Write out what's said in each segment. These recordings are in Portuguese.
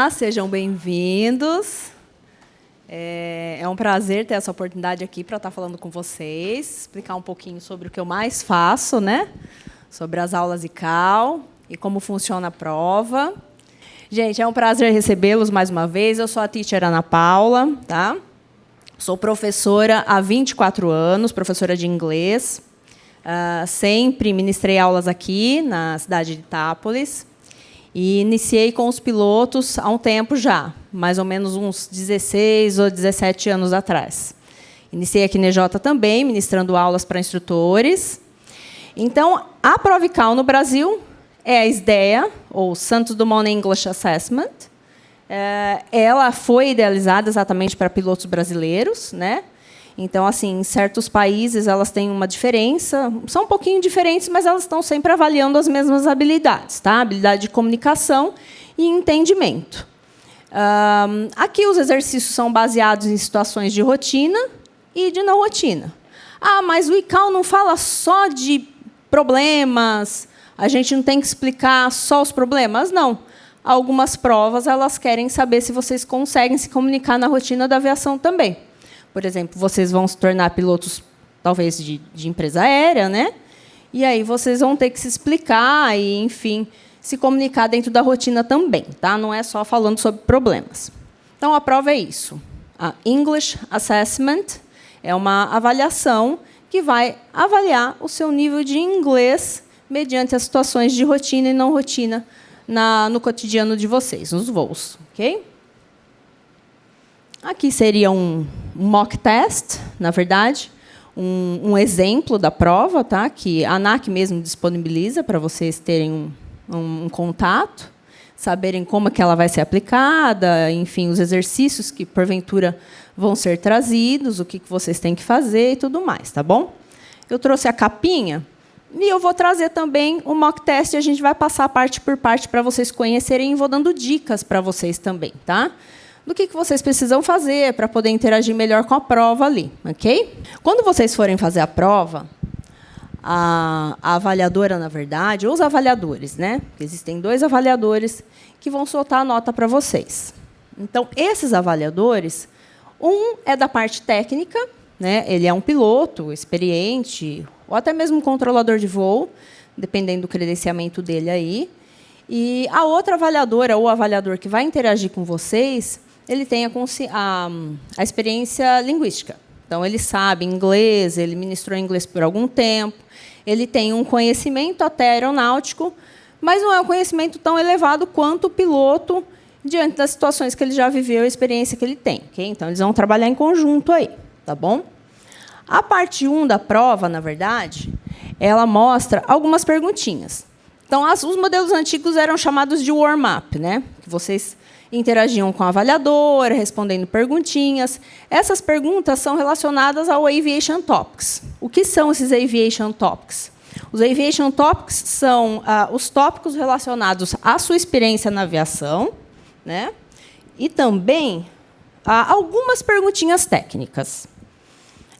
Olá, sejam bem-vindos. É um prazer ter essa oportunidade aqui para estar falando com vocês, explicar um pouquinho sobre o que eu mais faço, né? Sobre as aulas ICAO e como funciona a prova. Gente, é um prazer recebê-los mais uma vez. Eu sou a teacher Ana Paula, tá? Sou professora há 24 anos, professora de inglês. Sempre ministrei aulas aqui na cidade de Itápolis. E iniciei com os pilotos há um tempo já, mais ou menos uns 16 ou 17 anos atrás. Iniciei aqui na EJ também, ministrando aulas para instrutores. Então, a prova ICAO no Brasil é a SDEA, ou Santos Dumont English Assessment. Ela foi idealizada exatamente para pilotos brasileiros, né? Então, assim, em certos países elas têm uma diferença, são um pouquinho diferentes, mas elas estão sempre avaliando as mesmas habilidades, tá? Habilidade de comunicação e entendimento. Aqui os exercícios são baseados em situações de rotina e de não rotina. Ah, mas o ICAO não fala só de problemas, a gente não tem que explicar só os problemas? Não. Algumas provas elas querem saber se vocês conseguem se comunicar na rotina da aviação também. Por exemplo, vocês vão se tornar pilotos, talvez, de empresa aérea, né? E aí vocês vão ter que se explicar e, enfim, se comunicar dentro da rotina também, tá? Não é só falando sobre problemas. Então, a prova é isso. A English Assessment é uma avaliação que vai avaliar o seu nível de inglês mediante as situações de rotina e não rotina no cotidiano de vocês, nos voos, ok? Aqui seria um mock test, na verdade, um exemplo da prova, tá? Que a ANAC mesmo disponibiliza para vocês terem um contato, saberem como é que ela vai ser aplicada, enfim, os exercícios que, porventura, vão ser trazidos, o que vocês têm que fazer e tudo mais, tá bom? Eu trouxe a capinha e eu vou trazer também o mock test e a gente vai passar parte por parte para vocês conhecerem e vou dando dicas para vocês também, tá? Do que vocês precisam fazer para poder interagir melhor com a prova ali, ok? Quando vocês forem fazer a prova, a avaliadora, na verdade, ou os avaliadores, né? Existem 2 avaliadores que vão soltar a nota para vocês. Então, esses avaliadores, um é da parte técnica, né? Ele é um piloto experiente, ou até mesmo um controlador de voo, dependendo do credenciamento dele aí. E a outra avaliadora, ou avaliador que vai interagir com vocês, ele tem a experiência linguística. Então, ele sabe inglês, ele ministrou inglês por algum tempo, ele tem um conhecimento até aeronáutico, mas não é um conhecimento tão elevado quanto o piloto diante das situações que ele já viveu e a experiência que ele tem. Okay? Então, eles vão trabalhar em conjunto aí, tá bom? A parte 1 da prova, na verdade, ela mostra algumas perguntinhas. Então, os modelos antigos eram chamados de warm-up, né? Que vocês interagiam com a avaliadora, respondendo perguntinhas. Essas perguntas são relacionadas ao Aviation Topics. O que são esses Aviation Topics? Os Aviation Topics são os tópicos relacionados à sua experiência na aviação, né? E também algumas perguntinhas técnicas.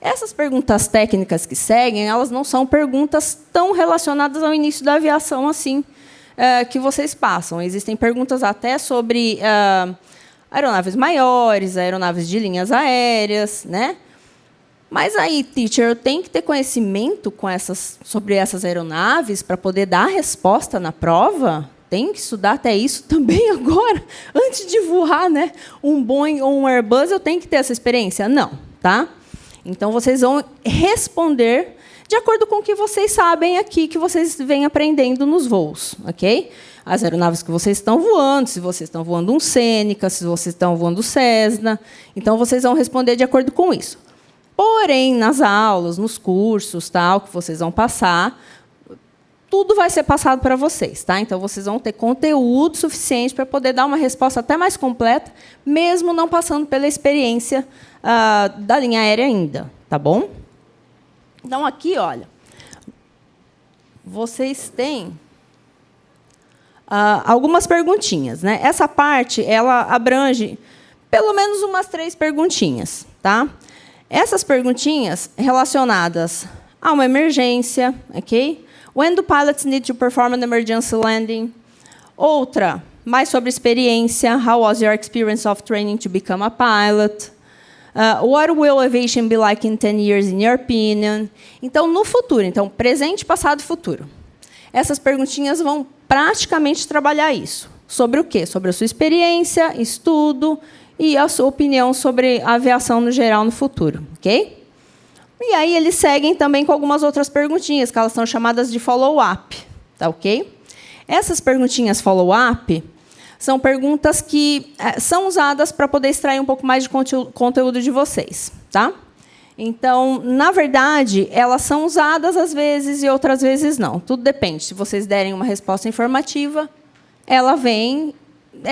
Essas perguntas técnicas que seguem, elas não são perguntas tão relacionadas ao início da aviação assim, que vocês passam. Existem perguntas até sobre aeronaves maiores, aeronaves de linhas aéreas, né? Mas aí, teacher, eu tenho que ter conhecimento sobre essas aeronaves para poder dar a resposta na prova? Tenho que estudar até isso também agora, antes de voar, né? Um Boeing ou um Airbus, eu tenho que ter essa experiência? Não, tá? Então, vocês vão responder de acordo com o que vocês sabem aqui, que vocês vêm aprendendo nos voos, ok? As aeronaves que vocês estão voando, se vocês estão voando um Seneca, se vocês estão voando Cessna. Então, vocês vão responder de acordo com isso. Porém, nas aulas, nos cursos, tal, que vocês vão passar, tudo vai ser passado para vocês, tá? Então, vocês vão ter conteúdo suficiente para poder dar uma resposta até mais completa, mesmo não passando pela experiência da linha aérea ainda, tá bom? Então, aqui, olha, vocês têm algumas perguntinhas, né? Essa parte ela abrange pelo menos umas 3 perguntinhas, tá? Essas perguntinhas relacionadas a uma emergência, ok? When do pilots need to perform an emergency landing? Outra, mais sobre experiência. How was your experience of training to become a pilot? What will aviation be like in 10 years, in your opinion? Então, no futuro, então, presente, passado e futuro. Essas perguntinhas vão praticamente trabalhar isso. Sobre o quê? Sobre a sua experiência, estudo e a sua opinião sobre a aviação no geral no futuro. Ok? E aí eles seguem também com algumas outras perguntinhas, que elas são chamadas de follow-up. Tá ok? Essas perguntinhas follow-up são perguntas que são usadas para poder extrair um pouco mais de conteúdo de vocês. Tá? Então, na verdade, elas são usadas às vezes e outras vezes não. Tudo depende. Se vocês derem uma resposta informativa, ela vem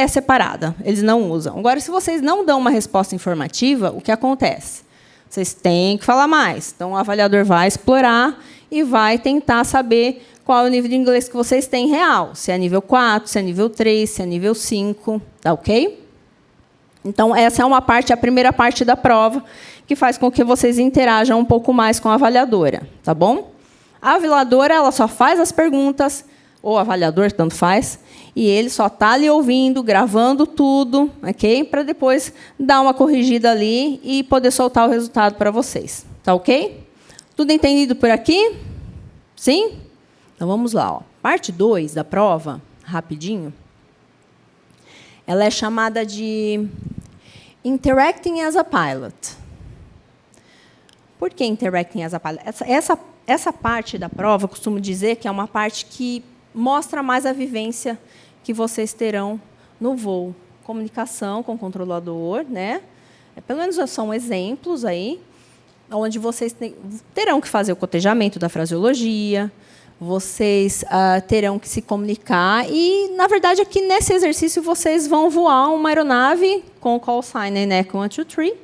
separada. Eles não usam. Agora, se vocês não dão uma resposta informativa, o que acontece? Vocês têm que falar mais. Então, o avaliador vai explorar e vai tentar saber qual é o nível de inglês que vocês têm real. Se é nível 4, se é nível 3, se é nível 5. Tá ok? Então, essa é uma parte, a primeira parte da prova, que faz com que vocês interajam um pouco mais com a avaliadora. Tá bom? A avaliadora ela só faz as perguntas, ou o avaliador, tanto faz, e ele só está ali ouvindo, gravando tudo, ok? Para depois dar uma corrigida ali e poder soltar o resultado para vocês. Tá ok? Tudo entendido por aqui? Sim? Então, vamos lá. Ó. Parte 2 da prova, rapidinho. Ela é chamada de Interacting as a Pilot. Por que Interacting as a Pilot? Essa parte da prova, eu costumo dizer que é uma parte que mostra mais a vivência que vocês terão no voo. Comunicação com o controlador, né? Pelo menos são exemplos aí, onde vocês terão que fazer o cotejamento da fraseologia, vocês terão que se comunicar e, na verdade, aqui nesse exercício vocês vão voar uma aeronave com o call sign ENEC 123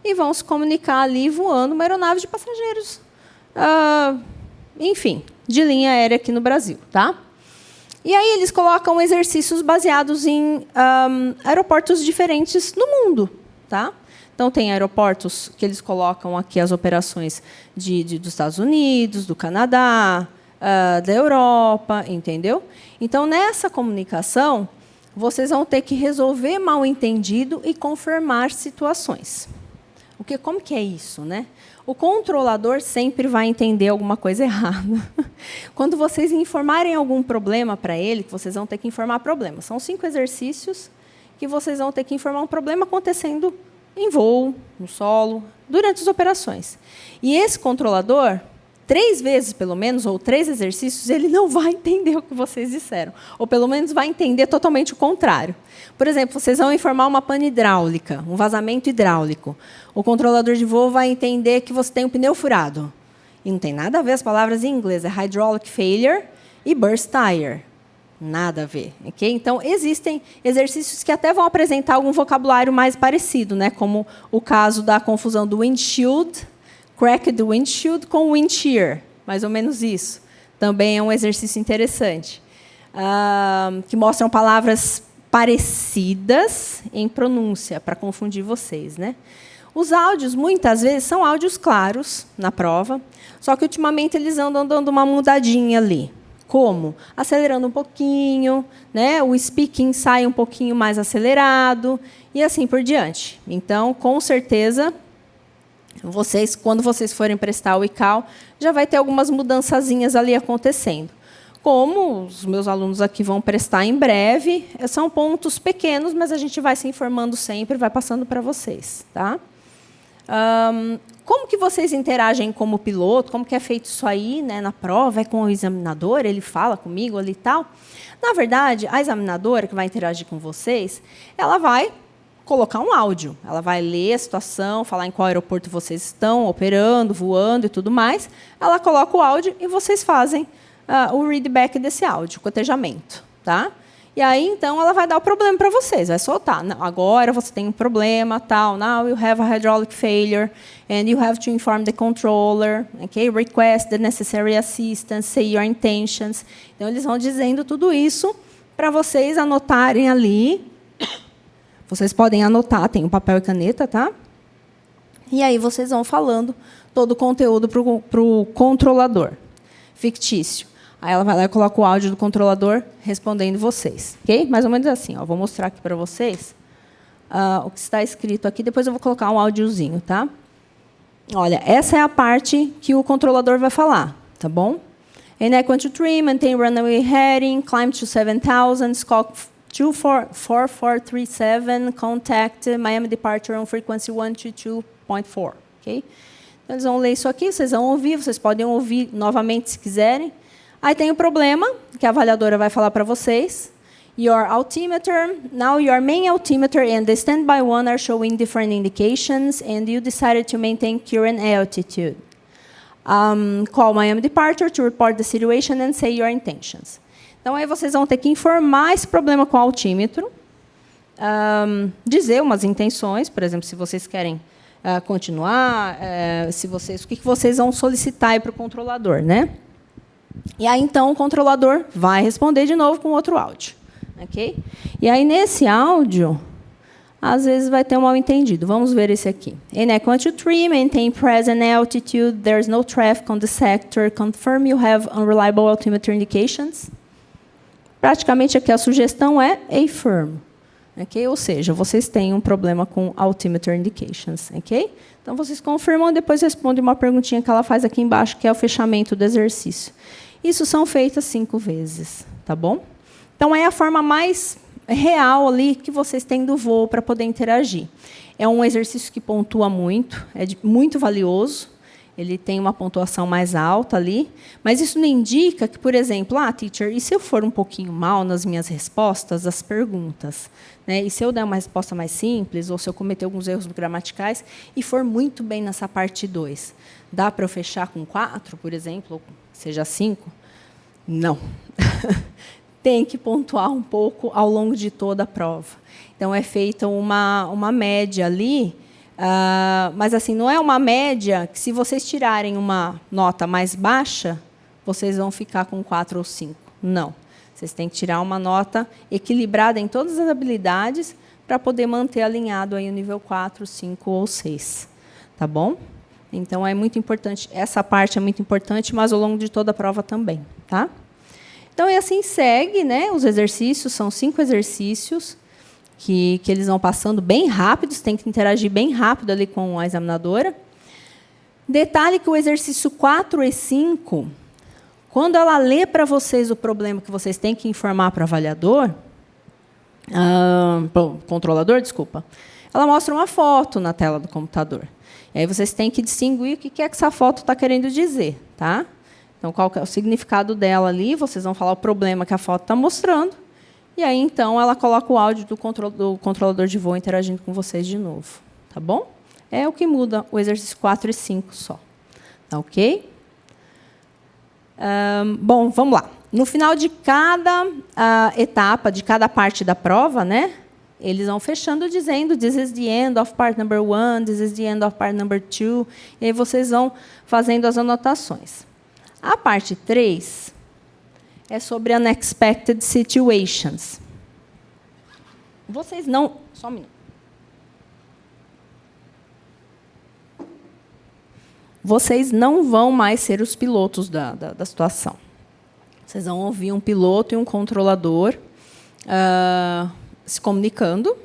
e vão se comunicar ali voando uma aeronave de passageiros, enfim, de linha aérea aqui no Brasil, tá? E aí eles colocam exercícios baseados em aeroportos diferentes no mundo, tá? Então, tem aeroportos que eles colocam aqui as operações dos Estados Unidos, do Canadá, da Europa, entendeu? Então, nessa comunicação, vocês vão ter que resolver mal-entendido e confirmar situações. Como que é isso, né? O controlador sempre vai entender alguma coisa errada. Quando vocês informarem algum problema para ele, vocês vão ter que informar problema. São 5 exercícios que vocês vão ter que informar um problema acontecendo em voo, no solo, durante as operações. E esse controlador, 3 vezes, pelo menos, ou 3 exercícios, ele não vai entender o que vocês disseram. Ou, pelo menos, vai entender totalmente o contrário. Por exemplo, vocês vão informar uma pane hidráulica, um vazamento hidráulico. O controlador de voo vai entender que você tem um pneu furado. E não tem nada a ver as palavras em inglês. É hydraulic failure e burst tire. Nada a ver. Okay? Então, existem exercícios que até vão apresentar algum vocabulário mais parecido, né? Como o caso da confusão do windshield, cracked windshield com wind shear, mais ou menos isso. Também é um exercício interessante, que mostram palavras parecidas em pronúncia, para confundir vocês, né? Os áudios, muitas vezes, são áudios claros na prova, só que, ultimamente, eles andam dando uma mudadinha ali. Como? Acelerando um pouquinho, né? O speaking sai um pouquinho mais acelerado, e assim por diante. Então, com certeza, quando vocês forem prestar o ICAO, já vai ter algumas mudançazinhas ali acontecendo. Como os meus alunos aqui vão prestar em breve, são pontos pequenos, mas a gente vai se informando sempre, vai passando para vocês. Tá? Como que vocês interagem como piloto? Como que é feito isso aí, né, na prova? É com o examinador? Ele fala comigo ali e tal? Na verdade, a examinadora que vai interagir com vocês, ela vai colocar um áudio. Ela vai ler a situação, falar em qual aeroporto vocês estão operando, voando e tudo mais. Ela coloca o áudio e vocês fazem o readback desse áudio, o cotejamento. Tá? E aí, então, ela vai dar o problema para vocês, vai soltar. Não, agora você tem um problema, tal. Now you have a hydraulic failure, and you have to inform the controller, okay? Request the necessary assistance, say your intentions. Então, eles vão dizendo tudo isso para vocês anotarem ali. Vocês podem anotar, tem um papel e caneta, tá? E aí vocês vão falando todo o conteúdo para o controlador fictício. Aí ela vai lá e coloca o áudio do controlador respondendo vocês. Ok? Mais ou menos assim. Ó. Vou mostrar aqui para vocês o que está escrito aqui. Depois eu vou colocar um áudiozinho, tá? Olha, essa é a parte que o controlador vai falar, tá bom? NEC 123, maintain runway heading, climb to 7,000, scope 4437, contact Miami departure on frequency 122.4. Ok? Então, eles vão ler isso aqui, vocês vão ouvir, vocês podem ouvir novamente se quiserem. Aí tem o problema, que a avaliadora vai falar para vocês. Your altimeter, now your main altimeter and the standby one are showing different indications, and you decided to maintain current altitude. Call Miami departure to report the situation and say your intentions. Então, aí vocês vão ter que informar esse problema com o altímetro, dizer umas intenções, por exemplo, se vocês querem continuar, o que vocês vão solicitar para o controlador, né? E aí, então, o controlador vai responder de novo com outro áudio. Okay? E aí, nesse áudio, às vezes vai ter um mal-entendido. Vamos ver esse aqui. NEC 123, maintain present altitude, there's no traffic on the sector, confirm you have unreliable altimeter indications. Praticamente, aqui a sugestão é affirm. Okay? Ou seja, vocês têm um problema com altimeter indications. Okay? Então, vocês confirmam e depois respondem uma perguntinha que ela faz aqui embaixo, que é o fechamento do exercício. Isso são feitas 5 vezes. Tá bom? Então, é a forma mais real ali que vocês têm do voo para poder interagir. É um exercício que pontua muito, é muito valioso, ele tem uma pontuação mais alta ali, mas isso não indica que, por exemplo, teacher, e se eu for um pouquinho mal nas minhas respostas às perguntas? Né? E se eu der uma resposta mais simples, ou se eu cometer alguns erros gramaticais, e for muito bem nessa parte 2, dá para eu fechar com 4, por exemplo, ou seja 5? Não. Tem que pontuar um pouco ao longo de toda a prova. Então, é feita uma média ali, mas assim, não é uma média que, se vocês tirarem uma nota mais baixa, vocês vão ficar com 4 ou 5. Não. Vocês têm que tirar uma nota equilibrada em todas as habilidades para poder manter alinhado aí o nível 4, 5 ou 6. Tá bom? Então, é muito importante. Essa parte é muito importante, mas ao longo de toda a prova também. Tá? Então, e assim segue, né? Os exercícios, são 5 exercícios que eles vão passando bem rápidos, tem que interagir bem rápido ali com a examinadora. Detalhe que o exercício 4 e 5, quando ela lê para vocês o problema que vocês têm que informar para o avaliador, controlador, desculpa, ela mostra uma foto na tela do computador. E aí vocês têm que distinguir o que é que essa foto está querendo dizer, tá? Então, qual que é o significado dela ali? Vocês vão falar o problema que a foto está mostrando. E aí, então, ela coloca o áudio do controlador de voo interagindo com vocês de novo. Tá bom? É o que muda o exercício 4 e 5 só. Tá ok? Bom, vamos lá. No final de cada etapa, de cada parte da prova, né, eles vão fechando dizendo this is the end of part number 1, this is the end of part number 2. E aí vocês vão fazendo as anotações. A parte 3 é sobre unexpected situations. Vocês não... Só um minuto. Vocês não vão mais ser os pilotos da situação. Vocês vão ouvir um piloto e um controlador se comunicando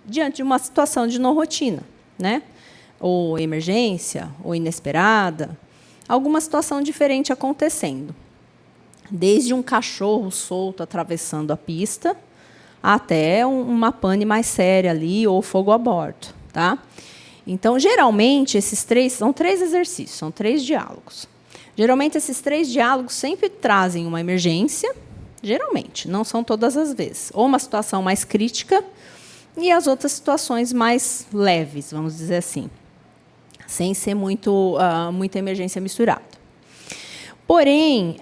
diante de uma situação de não rotina, né? Ou emergência, ou inesperada, alguma situação diferente acontecendo. Desde um cachorro solto atravessando a pista, até uma pane mais séria ali, ou fogo a bordo. Tá? Então, geralmente, são 3 exercícios, são 3 diálogos. Geralmente, esses 3 diálogos sempre trazem uma emergência, geralmente, não são todas as vezes. Ou uma situação mais crítica, e as outras situações mais leves, vamos dizer assim, sem ser muita emergência misturada. Porém,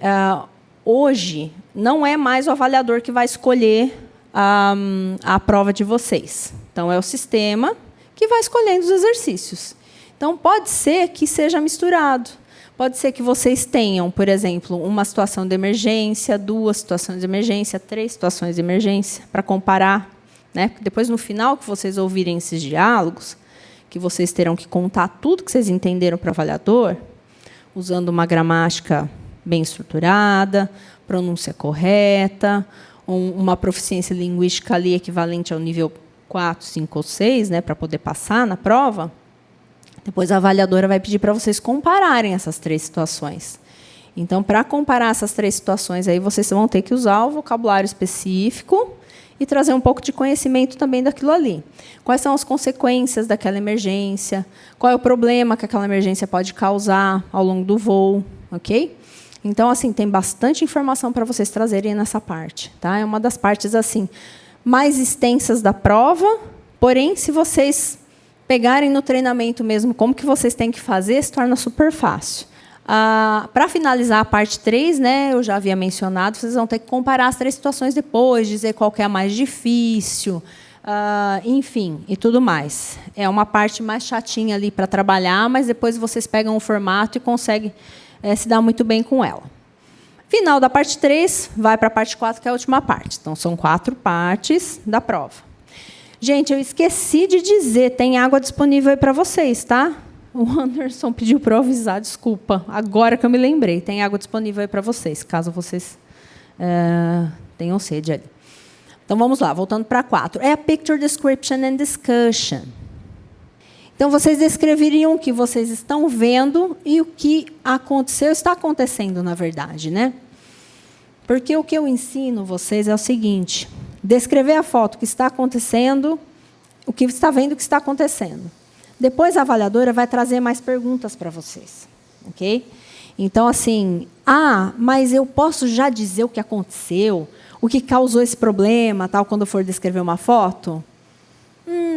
hoje, não é mais o avaliador que vai escolher a prova de vocês. Então, é o sistema que vai escolhendo os exercícios. Então, pode ser que seja misturado. Pode ser que vocês tenham, por exemplo, uma situação de emergência, 2 situações de emergência, 3 situações de emergência, para comparar. Né? Depois, no final, que vocês ouvirem esses diálogos, que vocês terão que contar tudo que vocês entenderam para o avaliador, usando uma gramática bem estruturada, pronúncia correta, uma proficiência linguística ali equivalente ao nível 4, 5 ou 6, né, para poder passar na prova. Depois a avaliadora vai pedir para vocês compararem essas 3 situações. Então, para comparar essas 3 situações, aí vocês vão ter que usar o vocabulário específico e trazer um pouco de conhecimento também daquilo ali. Quais são as consequências daquela emergência? Qual é o problema que aquela emergência pode causar ao longo do voo, ok? Então, assim, tem bastante informação para vocês trazerem nessa parte, tá? É uma das partes assim mais extensas da prova, porém, se vocês pegarem no treinamento mesmo como que vocês têm que fazer, se torna super fácil. Para finalizar a parte 3, né, eu já havia mencionado, vocês vão ter que comparar as 3 situações depois, dizer qual que é a mais difícil, enfim, e tudo mais. É uma parte mais chatinha ali para trabalhar, mas depois vocês pegam o formato e conseguem se dar muito bem com ela. Final da parte 3, vai para a parte 4, que é a última parte. Então, são 4 partes da prova. Gente, eu esqueci de dizer, tem água disponível aí para vocês, tá? O Anderson pediu para eu avisar, desculpa. Agora que eu me lembrei, tem água disponível aí para vocês, caso vocês tenham sede ali. Então, vamos lá, voltando para 4. É a Picture Description and Discussion. Então, vocês descreveriam o que vocês estão vendo e o que aconteceu, está acontecendo, na verdade, né? Porque o que eu ensino vocês é o seguinte: descrever a foto que está acontecendo, o que está vendo que está acontecendo. Depois, a avaliadora vai trazer mais perguntas para vocês, ok? Então, assim, mas eu posso já dizer o que aconteceu, o que causou esse problema, tal, quando eu for descrever uma foto?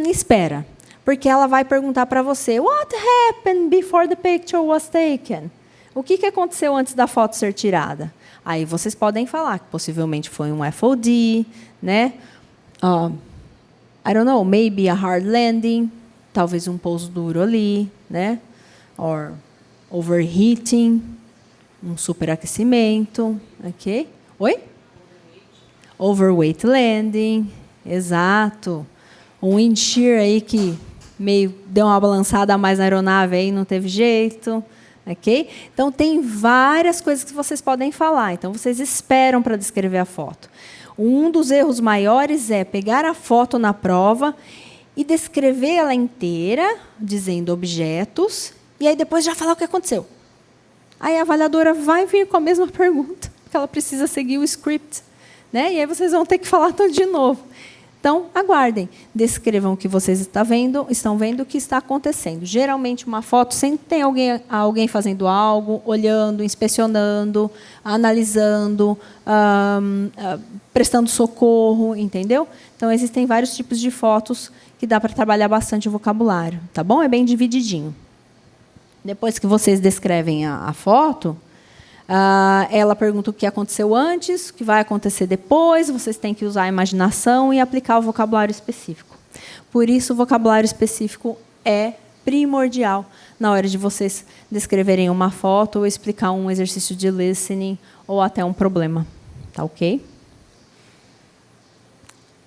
Espera. Porque ela vai perguntar para você, what happened before the picture was taken? O que aconteceu antes da foto ser tirada? Aí vocês podem falar que possivelmente foi um FOD, né? I don't know, maybe a hard landing, talvez um pouso duro ali, né? Or overheating, um superaquecimento, ok? Oi? Overweight landing, exato. Um wind shear aí que meio deu uma balançada a mais na aeronave aí, não teve jeito, ok? Então, tem várias coisas que vocês podem falar. Então, vocês esperam para descrever a foto. Um dos erros maiores é pegar a foto na prova e descrever ela inteira, dizendo objetos, e aí depois já falar o que aconteceu. Aí a avaliadora vai vir com a mesma pergunta, porque ela precisa seguir o script, né? E aí vocês vão ter que falar tudo de novo. Então, aguardem, descrevam o que vocês estão vendo o que está acontecendo. Geralmente, uma foto sempre tem alguém fazendo algo, olhando, inspecionando, analisando, prestando socorro, entendeu? Então, existem vários tipos de fotos que dá para trabalhar bastante o vocabulário, tá bom? É bem divididinho. Depois que vocês descrevem a foto, ela pergunta o que aconteceu antes, o que vai acontecer depois, vocês têm que usar a imaginação e aplicar o vocabulário específico. Por isso, o vocabulário específico é primordial na hora de vocês descreverem uma foto ou explicar um exercício de listening ou até um problema. Tá ok?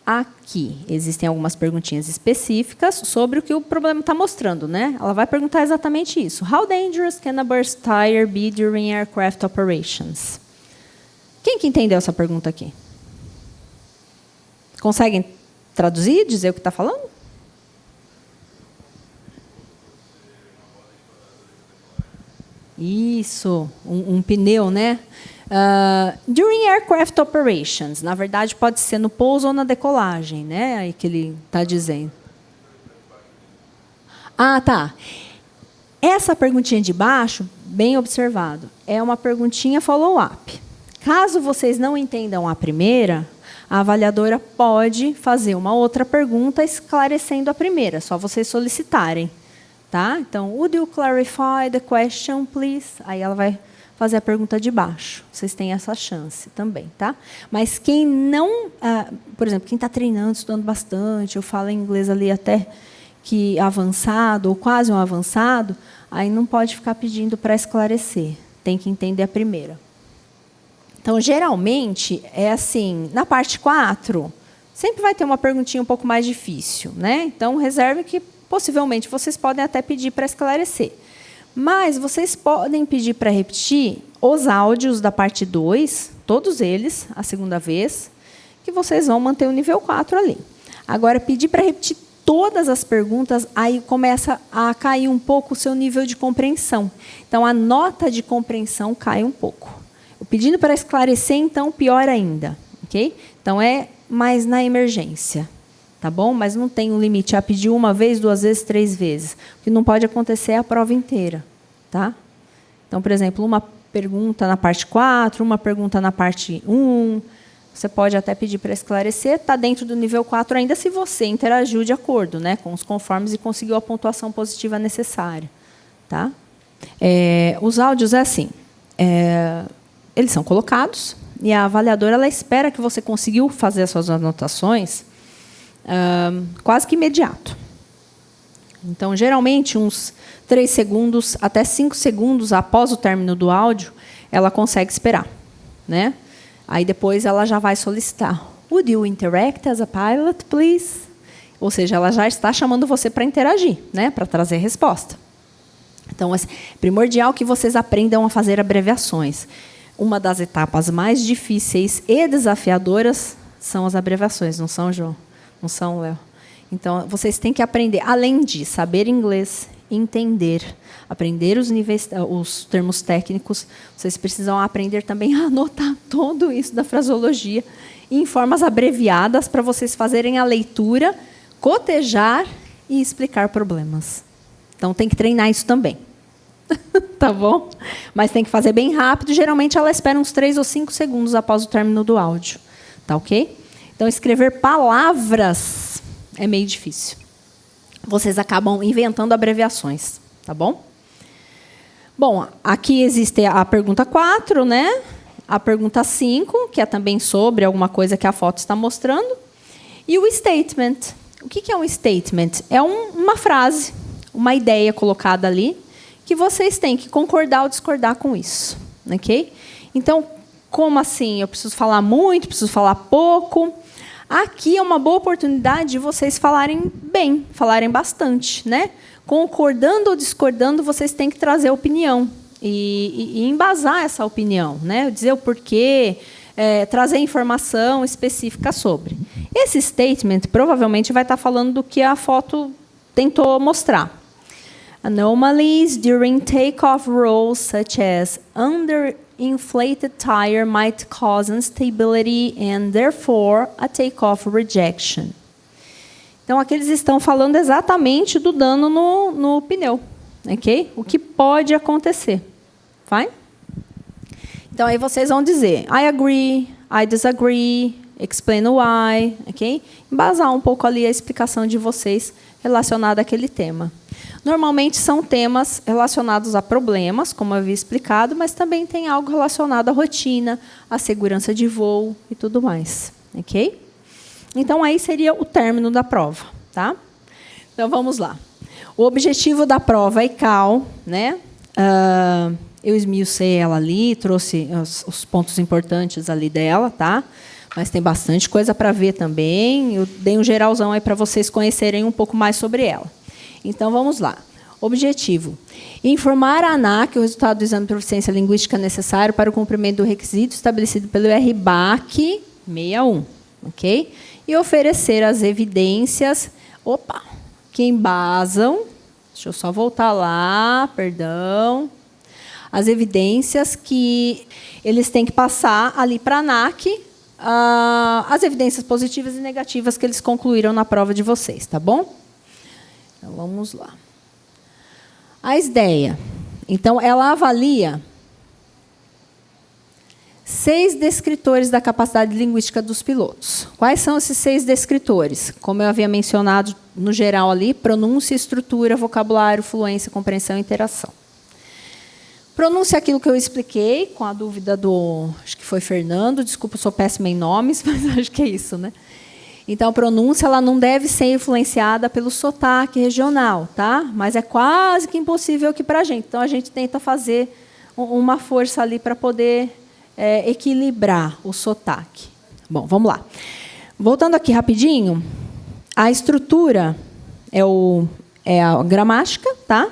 Aqui existem algumas perguntinhas específicas sobre o que o problema está mostrando, né? Ela vai perguntar exatamente isso. How dangerous can a burst tire be during aircraft operations? Quem que entendeu essa pergunta aqui? Conseguem traduzir, dizer o que está falando? Isso, um pneu, né? During aircraft operations, na verdade, pode ser no pouso ou na decolagem, né? Aí que ele está dizendo. Tá. Essa perguntinha de baixo, bem observado, é uma perguntinha follow-up. Caso vocês não entendam a primeira, a avaliadora pode fazer uma outra pergunta esclarecendo a primeira, só vocês solicitarem. Tá? Então, would you clarify the question, please? Aí ela vai fazer a pergunta de baixo. Vocês têm essa chance também, tá? Mas quem não, por exemplo, quem está treinando, estudando bastante, ou fala inglês ali até que avançado, ou quase um avançado, aí não pode ficar pedindo para esclarecer. Tem que entender a primeira. Então, geralmente, é assim, na parte 4, sempre vai ter uma perguntinha um pouco mais difícil, né? Então, reserve que possivelmente vocês podem até pedir para esclarecer. Mas vocês podem pedir para repetir os áudios da parte 2, todos eles, a segunda vez, que vocês vão manter o nível 4 ali. Agora, pedir para repetir todas as perguntas, aí começa a cair um pouco o seu nível de compreensão. Então, a nota de compreensão cai um pouco. O pedido para esclarecer, então, pior ainda. Okay? Então, é mais na emergência. Tá bom? Mas não tem um limite a pedir uma vez, 2 vezes, 3 vezes. O que não pode acontecer é a prova inteira. Tá? Então, por exemplo, uma pergunta na parte 4, uma pergunta na parte 1. Você pode até pedir para esclarecer, está dentro do nível 4 ainda se você interagiu de acordo, né, com os conformes e conseguiu a pontuação positiva necessária. Tá? Os áudios é assim, eles são colocados e a avaliadora ela espera que você conseguiu fazer as suas anotações quase que imediato. Então, geralmente, uns 3 segundos até 5 segundos após o término do áudio, ela consegue esperar. Né? Aí, depois, ela já vai solicitar. Would you interact as a pilot, please? Ou seja, ela já está chamando você para interagir, né? Para trazer resposta. Então, é primordial que vocês aprendam a fazer abreviações. Uma das etapas mais difíceis e desafiadoras são as abreviações, não são, João? Não são, Léo? Então, vocês têm que aprender, além de saber inglês, entender, aprender os níveis, os termos técnicos, vocês precisam aprender também a anotar tudo isso da fraseologia em formas abreviadas para vocês fazerem a leitura, cotejar e explicar problemas. Então, tem que treinar isso também. Tá bom? Mas tem que fazer bem rápido. Geralmente, ela espera uns 3 ou 5 segundos após o término do áudio. Tá ok? Então, escrever palavras é meio difícil. Vocês acabam inventando abreviações, tá bom? Bom, aqui existe a pergunta 4, né? A pergunta 5, que é também sobre alguma coisa que a foto está mostrando. E o statement. O que é um statement? É uma frase, uma ideia colocada ali, que vocês têm que concordar ou discordar com isso. Ok? Então, como assim? Eu preciso falar muito, preciso falar pouco? Aqui é uma boa oportunidade de vocês falarem bem, falarem bastante, né? Concordando ou discordando, vocês têm que trazer opinião e embasar essa opinião, né? Dizer o porquê, trazer informação específica sobre. Esse statement provavelmente vai estar falando do que a foto tentou mostrar. Anomalies during takeoff rolls, such as underinflated tire, might cause instability and, therefore, a takeoff rejection. Então, aqui eles estão falando exatamente do dano no pneu. Okay? O que pode acontecer. Fine? Então, aí vocês vão dizer, I agree, I disagree, explain why. Okay? Embasar um pouco ali a explicação de vocês relacionada àquele tema. Normalmente são temas relacionados a problemas, como eu havia explicado, mas também tem algo relacionado à rotina, à segurança de voo e tudo mais. Ok? Então, aí seria o término da prova. Tá? Então, vamos lá. O objetivo da prova é ICAO, né? Eu esmiucei ela ali, trouxe os pontos importantes ali dela, tá? Mas tem bastante coisa para ver também. Eu dei um geralzão aí para vocês conhecerem um pouco mais sobre ela. Então, vamos lá. Objetivo: informar a ANAC o resultado do exame de proficiência linguística necessário para o cumprimento do requisito estabelecido pelo RBAC 61. Ok? E oferecer as evidências que embasam. Deixa eu só voltar lá, perdão. As evidências que eles têm que passar ali para a ANAC, as evidências positivas e negativas que eles concluíram na prova de vocês, tá bom? Então, vamos lá. A SDEA. Então, ela avalia 6 descritores da capacidade linguística dos pilotos. Quais são esses 6 descritores? Como eu havia mencionado no geral ali, pronúncia, estrutura, vocabulário, fluência, compreensão e interação. Pronúncia é aquilo que eu expliquei, com a dúvida do... Acho que foi Fernando, desculpa, eu sou péssima em nomes, mas acho que é isso, né? Então, a pronúncia ela não deve ser influenciada pelo sotaque regional, tá? Mas é quase que impossível aqui para a gente. Então, a gente tenta fazer uma força ali para poder equilibrar o sotaque. Bom, vamos lá. Voltando aqui rapidinho, a estrutura é a gramática, tá?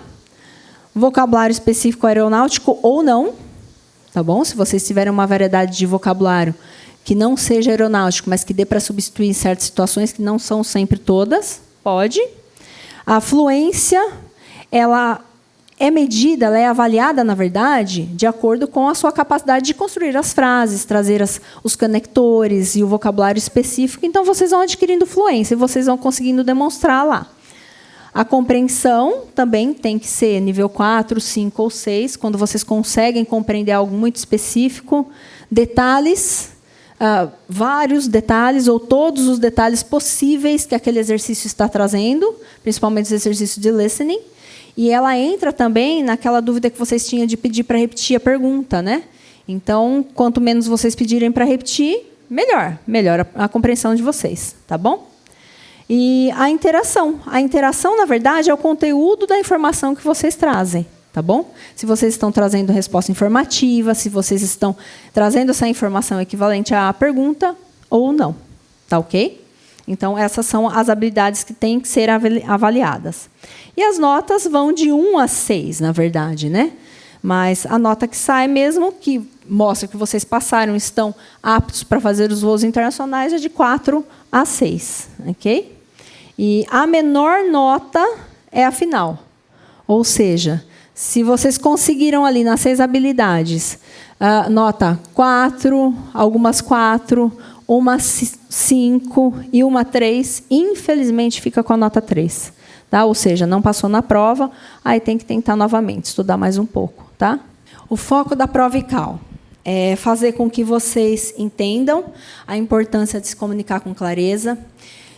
vocabulário específico aeronáutico ou não, tá bom? Se vocês tiverem uma variedade de vocabulário que não seja aeronáutico, mas que dê para substituir em certas situações, que não são sempre todas, pode. A fluência, ela é medida, ela é avaliada, na verdade, de acordo com a sua capacidade de construir as frases, trazer os conectores e o vocabulário específico. Então, vocês vão adquirindo fluência e vocês vão conseguindo demonstrar lá. A compreensão também tem que ser nível 4, 5 ou 6, quando vocês conseguem compreender algo muito específico. Detalhes, vários detalhes ou todos os detalhes possíveis que aquele exercício está trazendo, principalmente os exercícios de listening. E ela entra também naquela dúvida que vocês tinham de pedir para repetir a pergunta, né? Então, quanto menos vocês pedirem para repetir, melhor. Melhor a compreensão de vocês, tá bom? E a interação. A interação, na verdade, é o conteúdo da informação que vocês trazem, tá bom? Se vocês estão trazendo resposta informativa, se vocês estão trazendo essa informação equivalente à pergunta ou não, tá ok? Então, essas são as habilidades que têm que ser avaliadas. E as notas vão de 1 a 6, na verdade, né? Mas a nota que sai mesmo, que mostra que vocês passaram, estão aptos para fazer os voos internacionais, é de 4 a 6, ok? E a menor nota é a final. Ou seja, se vocês conseguiram ali nas 6 habilidades, nota 4, algumas 4, uma 5 e uma 3, infelizmente fica com a nota 3. Tá? Ou seja, não passou na prova, aí tem que tentar novamente, estudar mais um pouco. Tá? O foco da prova ICAO é fazer com que vocês entendam a importância de se comunicar com clareza,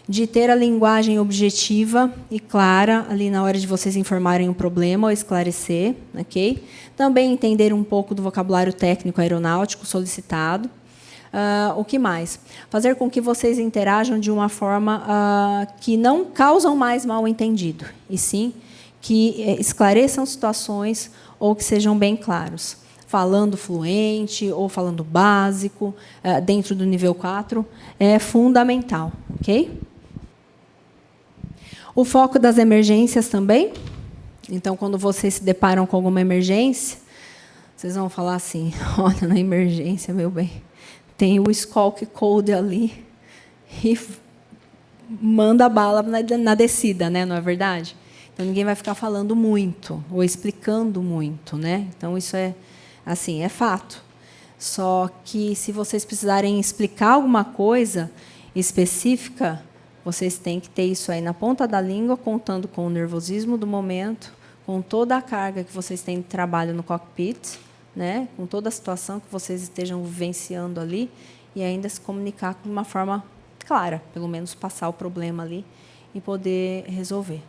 de ter a linguagem objetiva e clara ali na hora de vocês informarem um problema ou esclarecer. Okay? Também entender um pouco do vocabulário técnico aeronáutico solicitado. O que mais? Fazer com que vocês interajam de uma forma que não causam mais mal-entendido, e sim que esclareçam situações ou que sejam bem claros. Falando fluente ou falando básico, dentro do nível 4, é fundamental. Ok? O foco das emergências também. Então, quando vocês se deparam com alguma emergência, vocês vão falar assim, olha, na emergência, meu bem, tem o Squawk Code ali e manda a bala na descida, né? Não é verdade? Então, ninguém vai ficar falando muito ou explicando muito, né? Então, isso é assim, é fato. Só que, se vocês precisarem explicar alguma coisa específica, vocês têm que ter isso aí na ponta da língua, contando com o nervosismo do momento, com toda a carga que vocês têm de trabalho no cockpit, né, com toda a situação que vocês estejam vivenciando ali, e ainda se comunicar de uma forma clara, pelo menos passar o problema ali e poder resolver.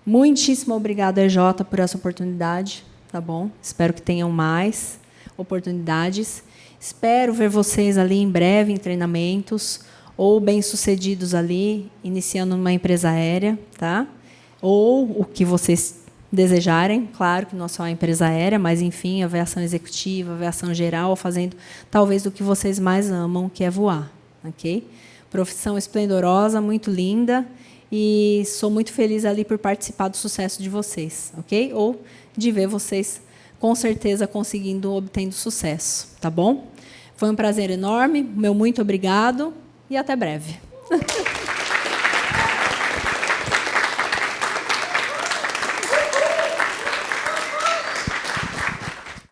Muitíssimo obrigada, EJ, por essa oportunidade, tá bom? Espero que tenham mais oportunidades. Espero ver vocês ali em breve em treinamentos, ou bem-sucedidos ali, iniciando numa empresa aérea, tá? Ou o que vocês desejarem, claro que não só a empresa aérea, mas, enfim, aviação executiva, aviação geral, fazendo talvez o que vocês mais amam, que é voar. Ok? Profissão esplendorosa, muito linda, e sou muito feliz ali por participar do sucesso de vocês, ok? Ou de ver vocês, com certeza, conseguindo, obtendo sucesso, tá bom? Foi um prazer enorme, meu muito obrigado, e até breve.